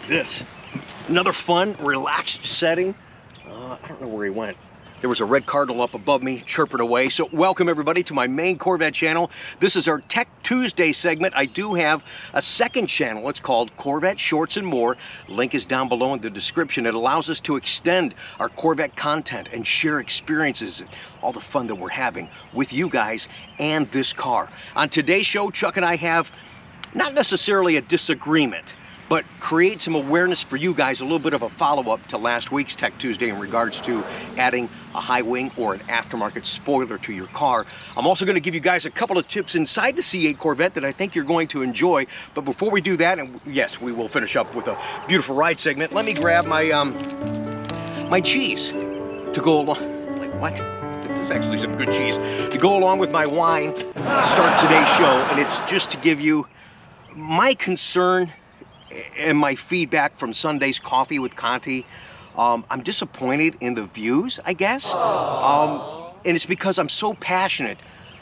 this. Another fun, relaxed setting. I don't know where he went. There was a red cardinal up above me chirping away. So welcome everybody to my main Corvette channel. This is our Tech Tuesday segment. I do have a second channel. It's called Corvette Shorts and More. Link is down below in the description. It allows us to extend our Corvette content and share experiences and all the fun that we're having with you guys and this car. On today's show, Chuck and I have not necessarily a disagreement, but create some awareness for you guys, a little bit of a follow-up to last week's Tech Tuesday in regards to adding a high wing or an aftermarket spoiler to your car. I'm also going to give you guys a couple of tips inside the C8 Corvette that I think you're going to enjoy. But before we do that, and yes, we will finish up with a beautiful ride segment, let me grab my my cheese to go along. Like what? This is actually some good cheese to go along with my wine to start today's show, and it's just to give you my concern and my feedback from Sunday's Coffee with Conti. I'm disappointed in the views, I guess. And it's because I'm so passionate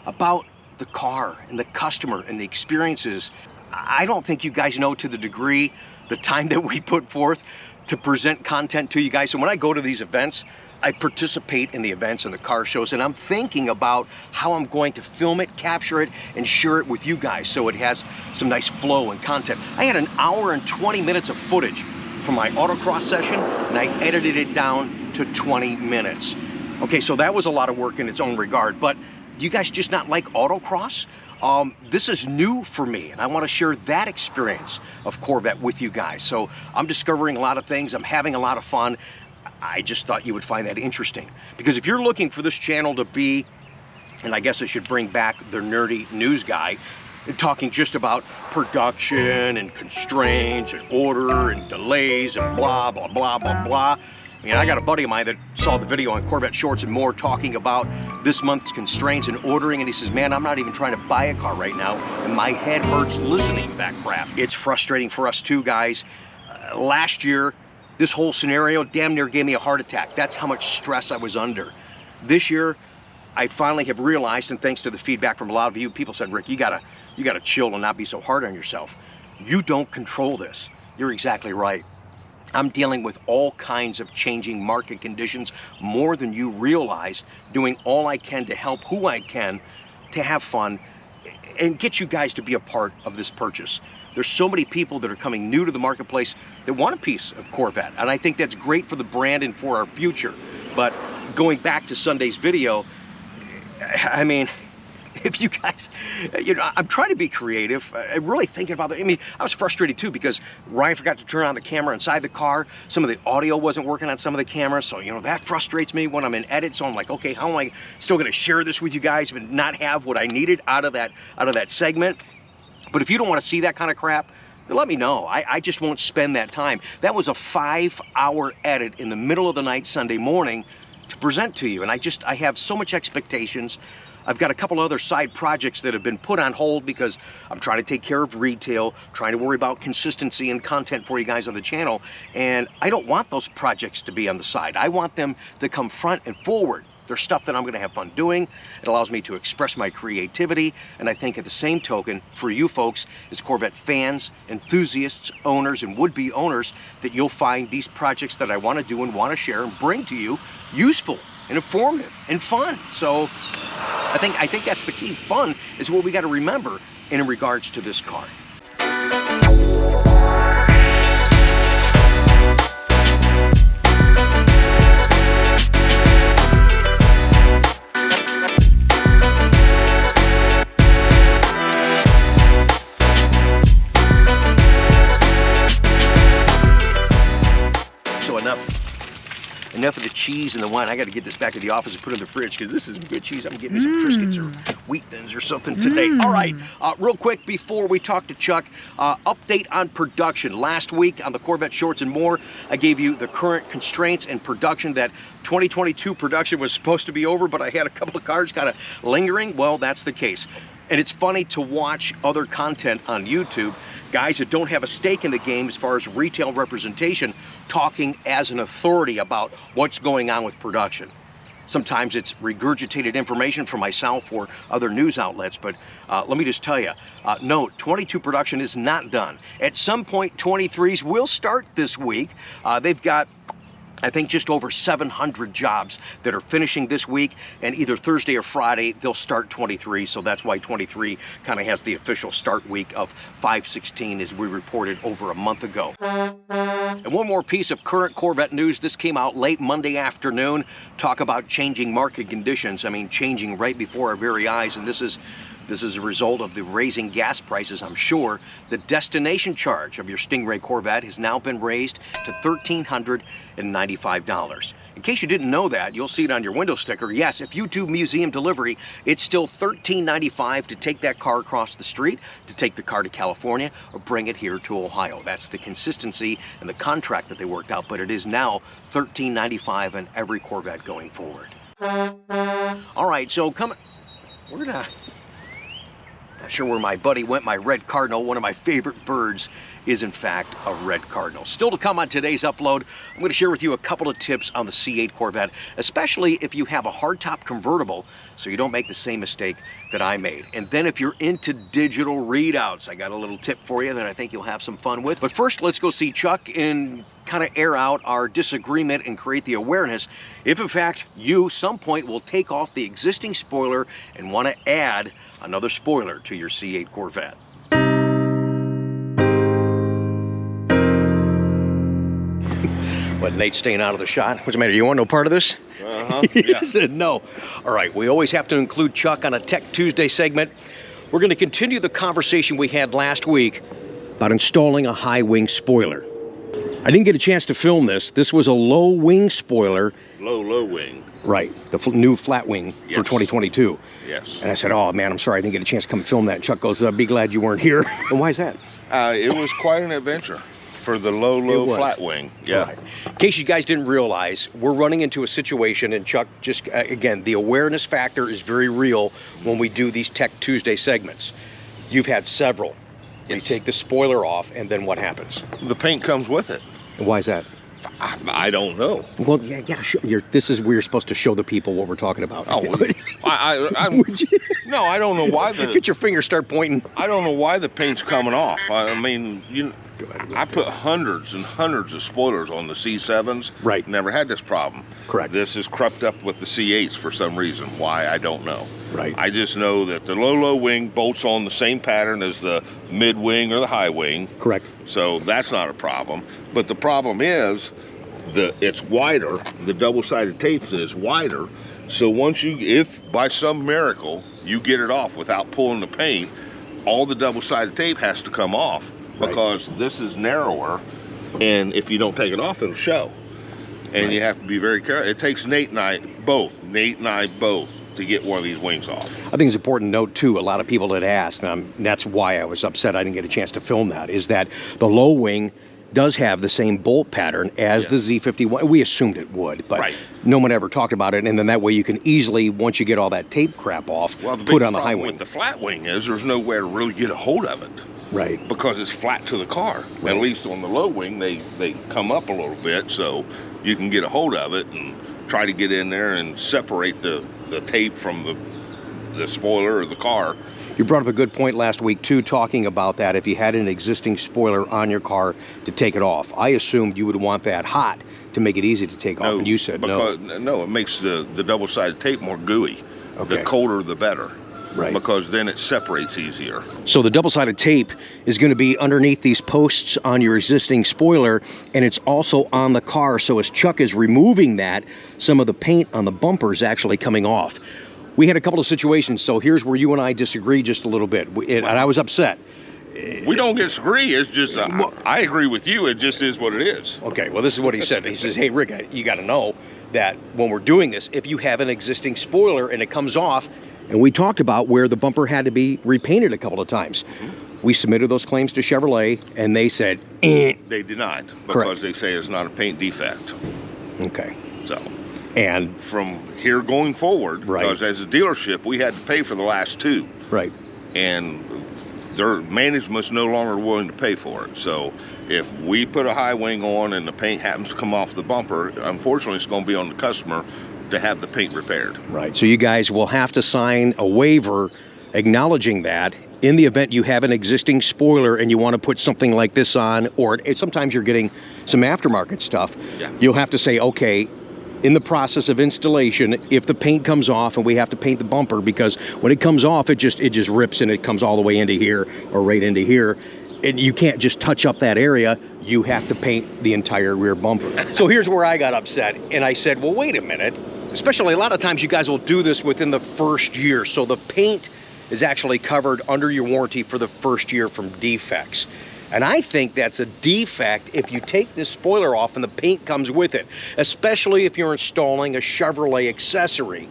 about the car and the customer and the experiences. I don't think you guys know to the degree, the time that we put forth to present content to you guys. So when I go to these events, I participate in the events and the car shows, and I'm thinking about how I'm going to film it, capture it, and share it with you guys so it has some nice flow and content. I had an hour and 20 minutes of footage from my autocross session, and I edited it down to 20 minutes. Okay, so that was a lot of work in its own regard, but do you guys just not like autocross? This is new for me, and I want to share that experience of Corvette with you guys. So I'm discovering a lot of things. I'm having a lot of fun. I just thought you would find that interesting, because if you're looking for this channel to be, and I guess I should bring back the nerdy news guy, talking just about production and constraints and order and delays and blah, blah, blah, blah, blah. I mean, I got a buddy of mine that saw the video on Corvette Shorts and More talking about this month's constraints and ordering, and he says, man, I'm not even trying to buy a car right now, and my head hurts listening to that crap. It's frustrating for us too, guys. Last year, this whole scenario damn near gave me a heart attack. That's how much stress I was under. This year, I finally have realized, and thanks to the feedback from a lot of you, people said, Rick, you gotta chill and not be so hard on yourself. You don't control this. You're exactly right. I'm dealing with all kinds of changing market conditions, more than you realize, doing all I can to help who I can to have fun and get you guys to be a part of this purchase. There's so many people that are coming new to the marketplace that want a piece of Corvette, and I think that's great for the brand and for our future. But going back to Sunday's video, I mean, if you guys, you know, I'm trying to be creative. I'm really thinking about that. I mean, I was frustrated too because Ryan forgot to turn on the camera inside the car. Some of the audio wasn't working on some of the cameras, so, you know, that frustrates me when I'm in edit. So I'm like, okay, how am I still going to share this with you guys but not have what I needed out of that segment? But if you don't want to see that kind of crap, then let me know. I just won't spend that time. That was a 5-hour edit in the middle of the night Sunday morning to present to you. And I have so much expectations. I've got a couple other side projects that have been put on hold because I'm trying to take care of retail, trying to worry about consistency and content for you guys on the channel. And I don't want those projects to be on the side. I want them to come front and forward. There's stuff that I'm going to have fun doing. It allows me to express my creativity, and I think at the same token, for you folks as Corvette fans, enthusiasts, owners, and would-be owners, that you'll find these projects that I want to do and want to share and bring to you useful and informative and fun. So I think that's the key. Fun is what we got to remember in regards to this car. Enough of the cheese and the wine. I got to get this back to the office and put it in the fridge because this isn't good cheese. I'm going to get me some Triscuits or Wheat Thins or something today. All right, real quick before we talk to Chuck, update on production. Last week on the Corvette Shorts and More, I gave you the current constraints and production, that 2022 production was supposed to be over, but I had a couple of cars kind of lingering. Well, that's the case. And it's funny to watch other content on YouTube, guys that don't have a stake in the game as far as retail representation, talking as an authority about what's going on with production. Sometimes it's regurgitated information from myself or other news outlets, but let me just tell you, no, 22 production is not done. At some point, 23s will start this week. They've got, I think, just over 700 jobs that are finishing this week, and either Thursday or Friday they'll start 23, so that's why 23 kind of has the official start week of 5/16, as we reported over a month ago. And one more piece of current Corvette news. This came out late Monday afternoon. Talk about changing market conditions. I mean, changing right before our very eyes, and this is a result of the raising gas prices, I'm sure. The destination charge of your Stingray Corvette has now been raised to $1,395. In case you didn't know that, you'll see it on your window sticker. Yes, if you do museum delivery, it's still $1,395 to take that car across the street, to take the car to California, or bring it here to Ohio. That's the consistency and the contract that they worked out, but it is now $1,395 on every Corvette going forward. All right, so we're gonna... Not sure where my buddy went, my red cardinal. One of my favorite birds is in fact a red cardinal. Still to come on today's upload, I'm going to share with you a couple of tips on the C8 Corvette, especially if you have a hardtop convertible, so you don't make the same mistake that I made. And then if you're into digital readouts, I got a little tip for you that I think you'll have some fun with. But first, let's go see Chuck and kind of air out our disagreement and create the awareness if in fact you some point will take off the existing spoiler and want to add another spoiler to your C8 Corvette. What, Nate's staying out of the shot? What's the matter? You want no part of this? Yeah. He said no. All right, we always have to include Chuck on a Tech Tuesday segment. We're going to continue the conversation we had last week about installing a high wing spoiler. I didn't get a chance to film this. This was a low wing spoiler. Low wing. Right, the new flat wing Yes. for 2022. Yes. And I said, oh man, I'm sorry I didn't get a chance to come film that. And Chuck goes, be glad you weren't here. And why is that? It was quite an adventure for the low flat wing. Yeah. Right. In case you guys didn't realize, we're running into a situation, and Chuck, just again, the awareness factor is very real when we do these Tech Tuesday segments. You've had several. You take the spoiler off, and then what happens? The paint comes with it. And why is that? I don't know. Well, yeah, you gotta show. This is where you're supposed to show the people what we're talking about. Oh, Would you? No, I don't know why Get your finger, start pointing. I don't know why the paint's coming off. I mean, I put hundreds and hundreds of spoilers on the C7s. Right. Never had this problem. Correct. This is crept up with the C8s for some reason. Why, I don't know. Right. I just know that the low wing bolts on the same pattern as the mid wing or the high wing. Correct. So that's not a problem. But the problem is it's wider. The double-sided tape is wider. So if by some miracle you get it off without pulling the paint, all the double-sided tape has to come off, because this is narrower, and if you don't take it off, it'll show. And you have to be very careful. It takes Nate and I both to get one of these wings off. I think it's important to note too, a lot of people had asked, and that's why I was upset I didn't get a chance to film that, is that the low wing does have the same bolt pattern as the Z51. We assumed it would, but no one ever talked about it. And then that way you can easily, once you get all that tape crap off, put on the high wing. With the flat wing is there's nowhere to really get a hold of it. Right. Because it's flat to the car. Right. At least on the low wing, they come up a little bit, so you can get a hold of it and try to get in there and separate the tape from the spoiler or the car. You brought up a good point last week too, talking about that if you had an existing spoiler on your car to take it off. I assumed you would want that hot to make it easy to take off, and you said no. No, it makes the double-sided tape more gooey. Okay. The colder the better. Right. Because then it separates easier. So the double-sided tape is going to be underneath these posts on your existing spoiler, and it's also on the car. So as Chuck is removing that, some of the paint on the bumper is actually coming off. We had a couple of situations, so here's where you and I disagree just a little bit, and I was upset. We don't disagree, it's just, I agree with you, it just is what it is. Okay, well this is what he said. He says, hey Rick, you got to know that when we're doing this, if you have an existing spoiler and it comes off, and we talked about where the bumper had to be repainted a couple of times. We submitted those claims to Chevrolet, and they said, They denied, because Correct. they say it's not a paint defect. Okay. So, and from here going forward, because as a dealership, we had to pay for the last two. Right. And their management's no longer willing to pay for it. So if we put a high wing on and the paint happens to come off the bumper, unfortunately it's going to be on the customer to have the paint repaired. Right. So you guys will have to sign a waiver acknowledging that in the event you have an existing spoiler and you want to put something like this on, or sometimes you're getting some aftermarket stuff. Yeah. You'll have to say, okay, in the process of installation, if the paint comes off and we have to paint the bumper, because when it comes off, it just rips and it comes all the way into here or right into here. And you can't just touch up that area. You have to paint the entire rear bumper. So here's where I got upset. And I said, well, wait a minute. Especially a lot of times you guys will do this within the first year. So the paint is actually covered under your warranty for the first year from defects. And I think that's a defect if you take this spoiler off and the paint comes with it, especially if you're installing a Chevrolet accessory.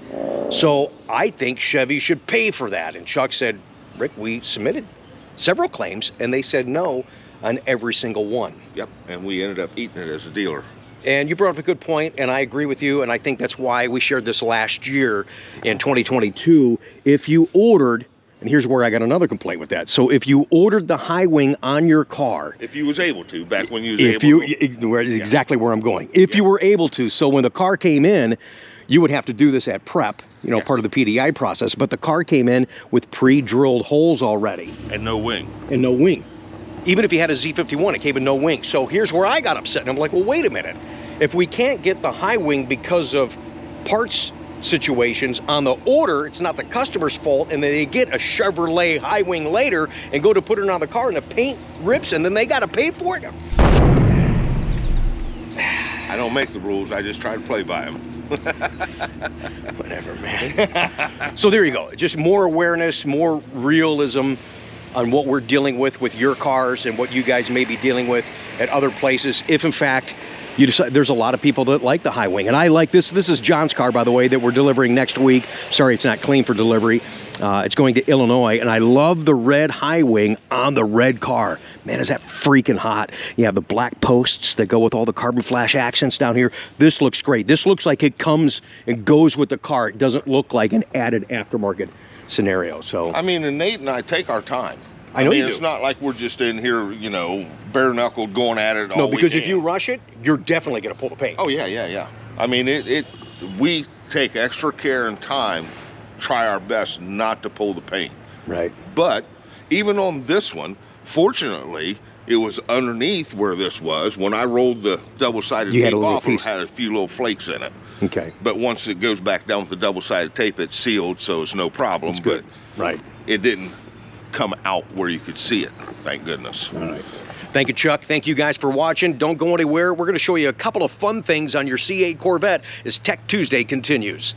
So I think Chevy should pay for that. And Chuck said, Rick, we submitted several claims and they said no on every single one. Yep, and we ended up eating it as a dealer. And you brought up a good point, and I agree with you, and I think that's why we shared this last year in 2022. If you ordered, and here's where I got another complaint with that. So if you ordered the high wing on your car, If you was able to, back when you was if able you, to. exactly where I'm going. If you were able to, so when the car came in, you would have to do this at prep, part of the PDI process, but the car came in with pre-drilled holes already. And no wing. And no wing. Even if you had a Z51, it came with no wing. So here's where I got upset, and I'm like, well, wait a minute. If we can't get the high wing because of parts situations on the order, it's not the customer's fault, and they get a Chevrolet high wing later and go to put it on the car and the paint rips and then they got to pay for it. I don't make the rules, I just try to play by them. Whatever, man. So there you go. Just more awareness, more realism on what we're dealing with your cars and what you guys may be dealing with at other places. If in fact you decide, there's a lot of people that like the high wing, and I like this. This is John's car, by the way, that we're delivering next week. Sorry, it's not clean for delivery. It's going to Illinois, and I love the red high wing on the red car. Man, is that freaking hot. You have the black posts that go with all the carbon flash accents down here. This looks great. This looks like it comes and goes with the car. It doesn't look like an added aftermarket scenario. So I mean, and Nate and I take our time. I know you do. It's not like we're just in here, bare knuckled going at it all No, because weekend. if you rush it, you're definitely going to pull the paint. Oh yeah. I mean, we take extra care and time, try our best not to pull the paint. Right. But even on this one, fortunately, it was underneath where this was. When I rolled the double-sided tape off, it had a few little flakes in it. Okay. But once it goes back down with the double-sided tape, it's sealed, so it's no problem. It's good. But right. It didn't come out where you could see it, thank goodness. All right. Thank you, Chuck. Thank you guys for watching. Don't go anywhere. We're going to show you a couple of fun things on your C8 Corvette as Tech Tuesday continues.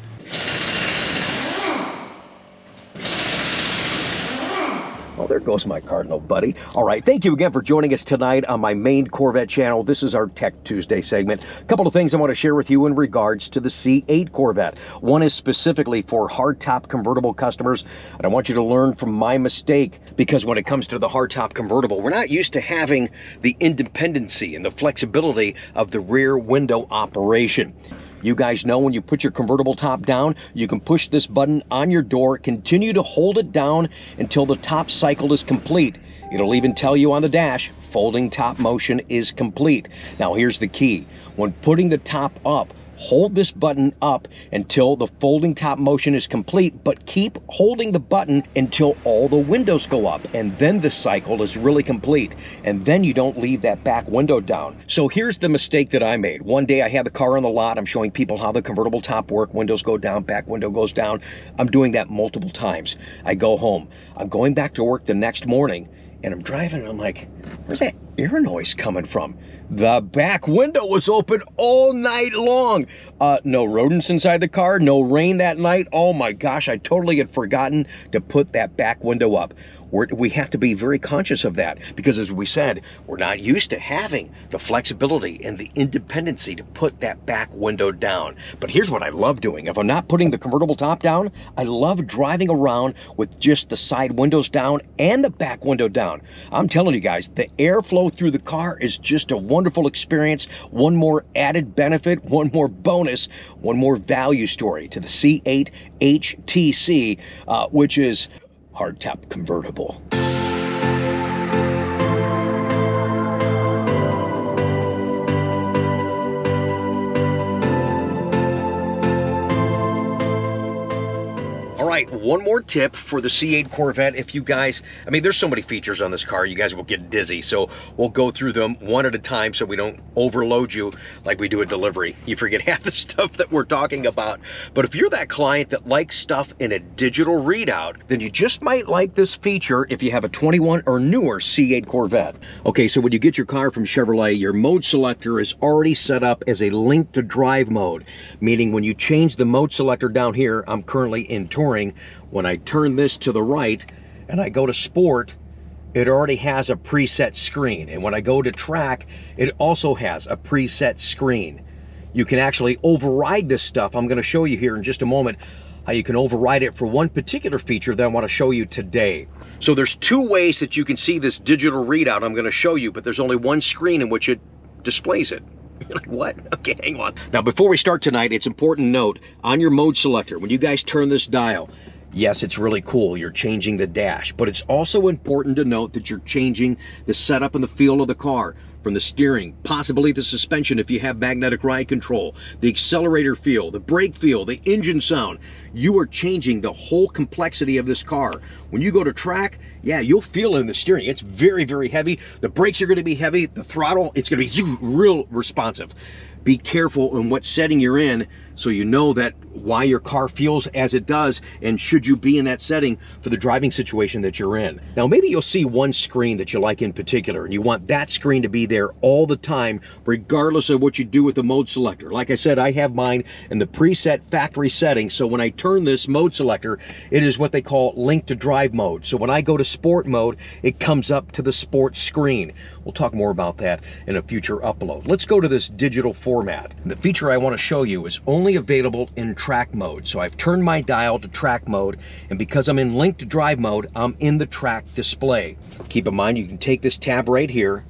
Oh, there goes my Cardinal buddy. All right, thank you again for joining us tonight on my main Corvette channel. This is our Tech Tuesday segment. A couple of things I want to share with you in regards to the C8 Corvette. One is specifically for hardtop convertible customers, and I want you to learn from my mistake, because when it comes to the hardtop convertible, we're not used to having the independency and the flexibility of the rear window operation. You guys know when you put your convertible top down, you can push this button on your door, continue to hold it down until the top cycle is complete. It'll even tell you on the dash, folding top motion is complete. Now here's the key. When putting the top up, hold this button up until the folding top motion is complete, but keep holding the button until all the windows go up, and then the cycle is really complete, and then you don't leave that back window down. So here's the mistake that I made. One day I had the car on the lot, I'm showing people how the convertible top work, windows go down, back window goes down. I'm doing that multiple times. I go home, I'm going back to work the next morning, and I'm driving and I'm like, where's that air noise coming from? The back window was open all night long. No rodents inside the car, no rain that night. Oh my gosh, I totally had forgotten to put that back window up. We have to be very conscious of that, because as we said, we're not used to having the flexibility and the independency to put that back window down. But here's what I love doing. If I'm not putting the convertible top down, I love driving around with just the side windows down and the back window down. I'm telling you guys, the airflow through the car is just a wonderful experience. One more added benefit, one more bonus, one more value story to the C8 HTC, which is hardtop convertible. All right, one more tip for the C8 Corvette. If you guys, I mean, there's so many features on this car, you guys will get dizzy. So we'll go through them one at a time so we don't overload you like we do a delivery. You forget half the stuff that we're talking about. But if you're that client that likes stuff in a digital readout, then you just might like this feature if you have a 21 or newer C8 Corvette. Okay, so when you get your car from Chevrolet, your mode selector is already set up as a link to drive mode, meaning when you change the mode selector down here, I'm currently in touring. When I turn this to the right and I go to sport, it already has a preset screen. And when I go to track, it also has a preset screen. You can actually override this stuff. I'm going to show you here in just a moment how you can override it for one particular feature that I want to show you today. So there's two ways that you can see this digital readout I'm going to show you, but there's only one screen in which it displays it. You're like, what? Okay, hang on. Now, before we start tonight, it's important to note on your mode selector, when you guys turn this dial, yes, it's really cool. You're changing the dash, but it's also important to note that you're changing the setup and the feel of the car, from the steering, possibly the suspension if you have magnetic ride control, the accelerator feel, the brake feel, the engine sound. You are changing the whole complexity of this car. When you go to track, yeah, you'll feel it in the steering. It's very, very heavy. The brakes are going to be heavy. The throttle, it's going to be real responsive. Be careful in what setting you're in so you know that why your car feels as it does, and should you be in that setting for the driving situation that you're in. Now, maybe you'll see one screen that you like in particular, and you want that screen to be there all the time, regardless of what you do with the mode selector. Like I said, I have mine in the preset factory setting, so when I turn this mode selector, it is what they call link to drive mode. So when I go to sport mode, it comes up to the sport screen. We'll talk more about that in a future upload. Let's go to this digital format. And the feature I want to show you is only available in track mode. So I've turned my dial to track mode, and because I'm in link to drive mode, I'm in the track display. Keep in mind, you can take this tab right here,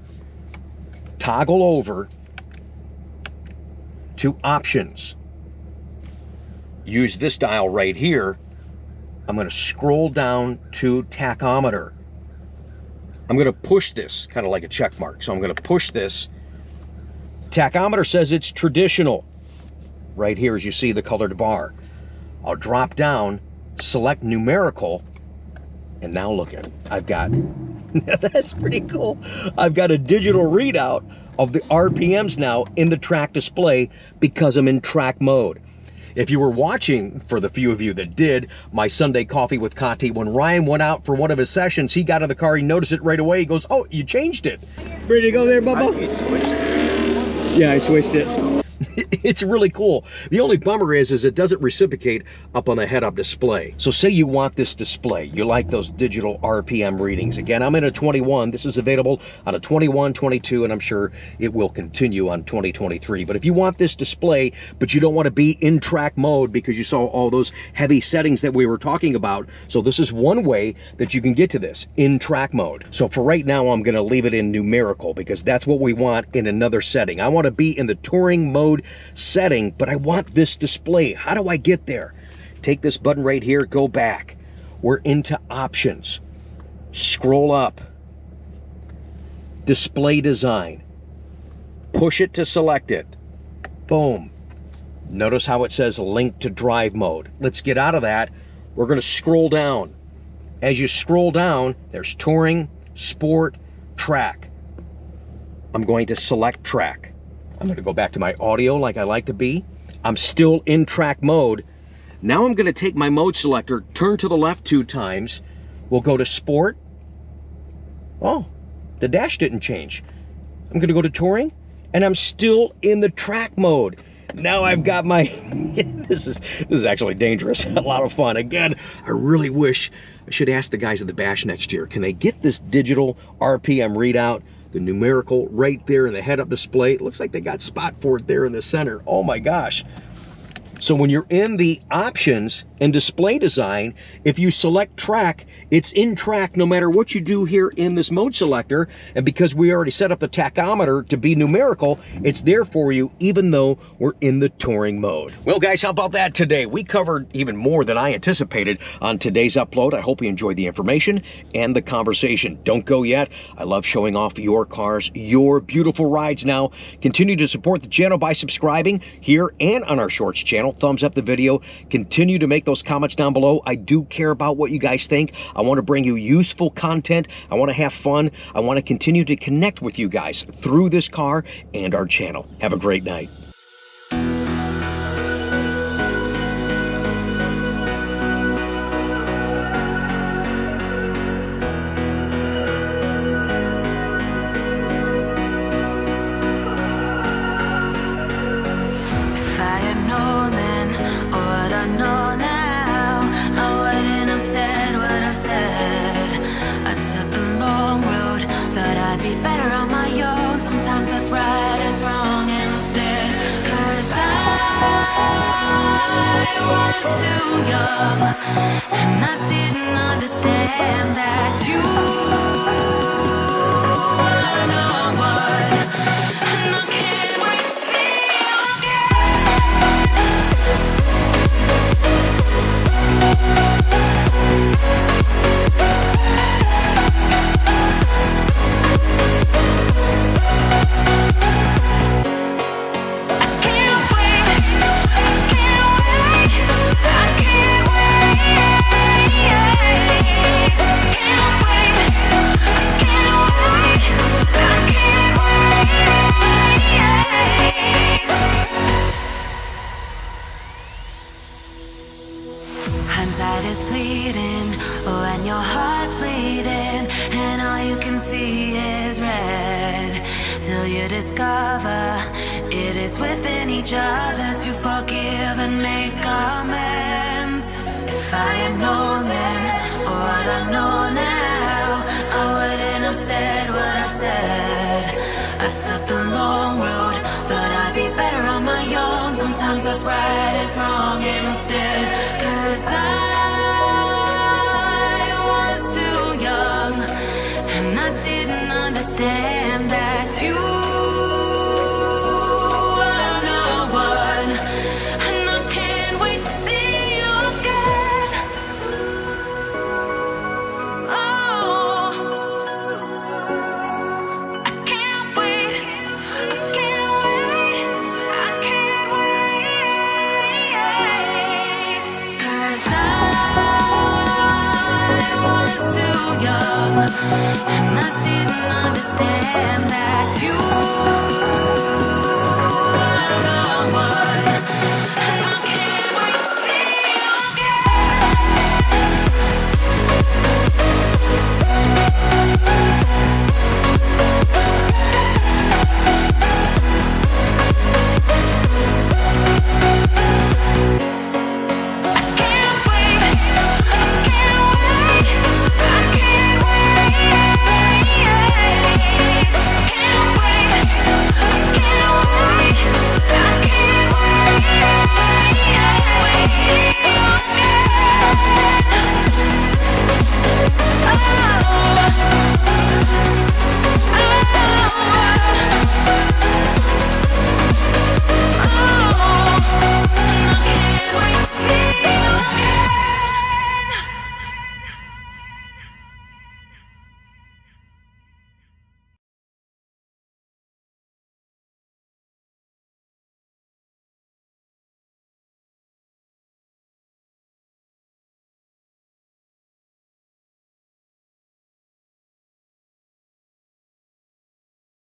toggle over to options. Use this dial right here. I'm going to scroll down to tachometer. I'm going to push this, kind of like a check mark. So I'm going to push this. Tachometer says it's traditional. Right here, as you see the colored bar. I'll drop down, select numerical, and now look at it. I've got, that's pretty cool. I've got a digital readout of the RPMs now in the track display because I'm in track mode. If you were watching, for the few of you that did, my Sunday Coffee with Conti, when Ryan went out for one of his sessions, he got in the car, he noticed it right away. He goes, oh, you changed it. Ready to go there, Bubba? Yeah, I switched it. It's really cool. The only bummer is it doesn't reciprocate up on the head-up display. So say you want this display. You like those digital RPM readings. Again, I'm in a 21. This is available on a 21, 22, and I'm sure it will continue on 2023. But if you want this display, but you don't want to be in track mode because you saw all those heavy settings that we were talking about, so this is one way that you can get to this, in track mode. So for right now, I'm going to leave it in numerical because that's what we want in another setting. I want to be in the touring mode setting, but I want this display. How do I get there? Take this button right here, go back. We're into options. Scroll up. Display design. Push it to select it. Boom. Notice how it says link to drive mode. Let's get out of that. We're going to scroll down. As you scroll down, there's touring, sport, track. I'm going to select track. I'm going to go back to my audio like I like to be. I'm still in track mode. Now I'm going to take my mode selector, turn to the left 2 times. We'll go to sport. Oh, the dash didn't change. I'm going to go to touring, and I'm still in the track mode. Now I've got my, this is actually dangerous, a lot of fun. Again, I really wish, I should ask the guys at the bash next year, can they get this digital RPM readout, the numerical right there in the head-up display? It looks like they got spot for it there in the center. Oh my gosh. So when you're in the options and display design, if you select track, it's in track no matter what you do here in this mode selector. And because we already set up the tachometer to be numerical, it's there for you even though we're in the touring mode. Well guys, how about that today? We covered even more than I anticipated on today's upload. I hope you enjoyed the information and the conversation. Don't go yet. I love showing off your cars, your beautiful rides now. Continue to support the channel by subscribing here and on our shorts channel. channel, thumbs up the video, continue to make those comments down below. I do care about what you guys think. I want to bring you useful content. I want to have fun. I want to continue to connect with you guys through this car and our channel. Have a great night. I was too young, and I didn't understand that you were the one, and I can't wait to see you hindsight is fleeting when your heart's bleeding and all you can see is red, till you discover it is within each other to forgive and make amends. If I had known then what I know now, I wouldn't have said what I said. I took the long road, thought I'd be better on my own. Sometimes what's right is wrong instead, 'cause I was too young, and I didn't understand that you were the one, and I can't wait to see you again. Oh, I can't wait, I can't wait, I can't wait, 'cause I was too young, and I didn't understand that you were the one.